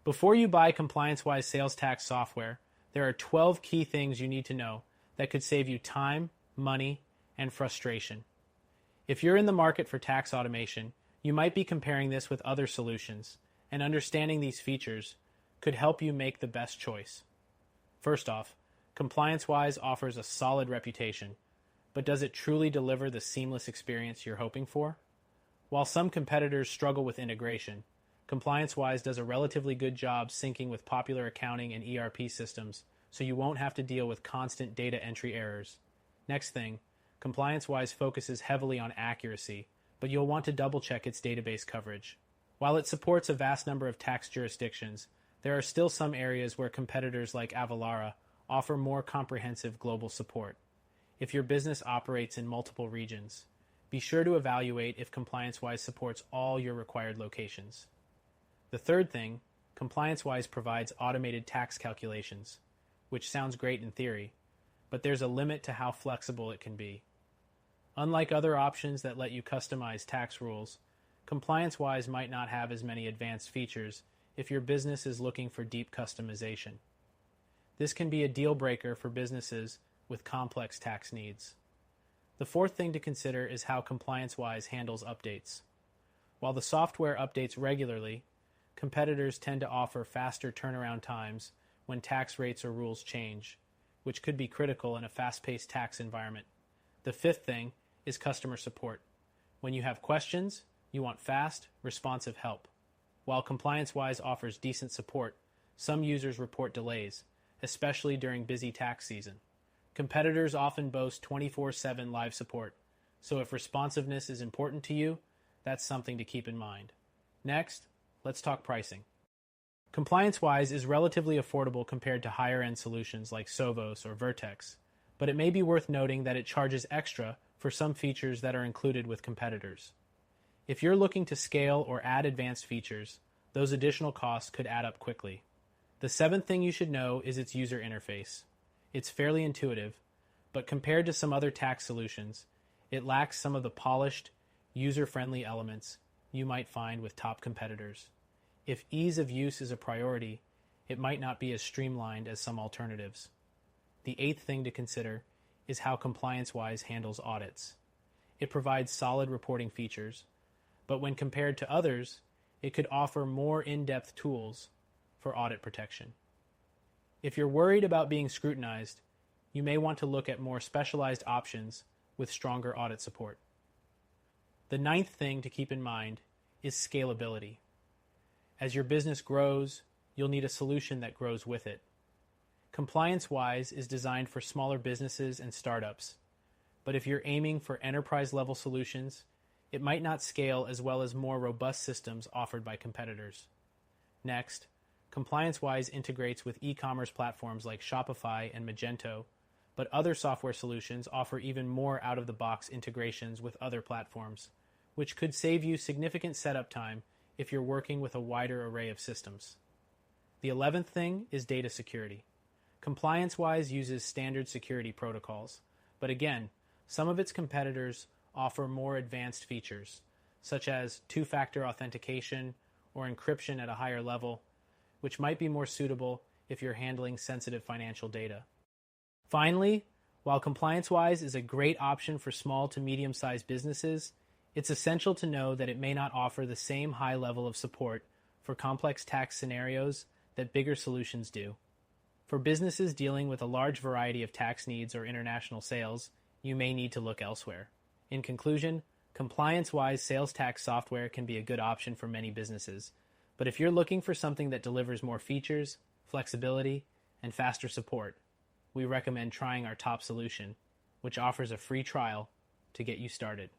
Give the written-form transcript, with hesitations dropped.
Before you buy ComplianceWise sales tax software, there are 12 key things you need to know that could save you time, money, and frustration. If you're in the market for tax automation, you might be comparing this with other solutions, and understanding these features could help you make the best choice. First off, ComplianceWise offers a solid reputation, but does it truly deliver the seamless experience you're hoping for? While some competitors struggle with integration, ComplianceWise does a relatively good job syncing with popular accounting and ERP systems, so you won't have to deal with constant data entry errors. Next thing, ComplianceWise focuses heavily on accuracy, but you'll want to double-check its database coverage. While it supports a vast number of tax jurisdictions, there are still some areas where competitors like Avalara offer more comprehensive global support. If your business operates in multiple regions, be sure to evaluate if ComplianceWise supports all your required locations. The third thing, ComplianceWise provides automated tax calculations, which sounds great in theory, but there's a limit to how flexible it can be. Unlike other options that let you customize tax rules, ComplianceWise might not have as many advanced features if your business is looking for deep customization. This can be a deal breaker for businesses with complex tax needs. The fourth thing to consider is how ComplianceWise handles updates. While the software updates regularly, competitors tend to offer faster turnaround times when tax rates or rules change, which could be critical in a fast-paced tax environment. The fifth thing is customer support. When you have questions, you want fast, responsive help. While ComplianceWise offers decent support, some users report delays, especially during busy tax season. Competitors often boast 24/7 live support, so if responsiveness is important to you, that's something to keep in mind. Next, let's talk pricing. ComplianceWise is relatively affordable compared to higher-end solutions like Sovos or Vertex, but it may be worth noting that it charges extra for some features that are included with competitors. If you're looking to scale or add advanced features, those additional costs could add up quickly. The seventh thing you should know is its user interface. It's fairly intuitive, but compared to some other tax solutions, it lacks some of the polished, user-friendly elements you might find with top competitors. If ease of use is a priority, it might not be as streamlined as some alternatives. The eighth thing to consider is how ComplianceWise handles audits. It provides solid reporting features, but when compared to others, it could offer more in-depth tools for audit protection. If you're worried about being scrutinized, you may want to look at more specialized options with stronger audit support. The ninth thing to keep in mind is scalability. As your business grows, you'll need a solution that grows with it. ComplianceWise is designed for smaller businesses and startups, but if you're aiming for enterprise-level solutions, it might not scale as well as more robust systems offered by competitors. Next, ComplianceWise integrates with e-commerce platforms like Shopify and Magento, but other software solutions offer even more out-of-the-box integrations with other platforms, which could save you significant setup time if you're working with a wider array of systems. The 11th thing is data security. ComplianceWise uses standard security protocols, but again, some of its competitors offer more advanced features, such as two-factor authentication or encryption at a higher level, which might be more suitable if you're handling sensitive financial data. Finally, while ComplianceWise is a great option for small to medium-sized businesses, it's essential to know that it may not offer the same high level of support for complex tax scenarios that bigger solutions do. For businesses dealing with a large variety of tax needs or international sales, you may need to look elsewhere. In conclusion, ComplianceWise sales tax software can be a good option for many businesses, but if you're looking for something that delivers more features, flexibility, and faster support, we recommend trying our top solution, which offers a free trial to get you started.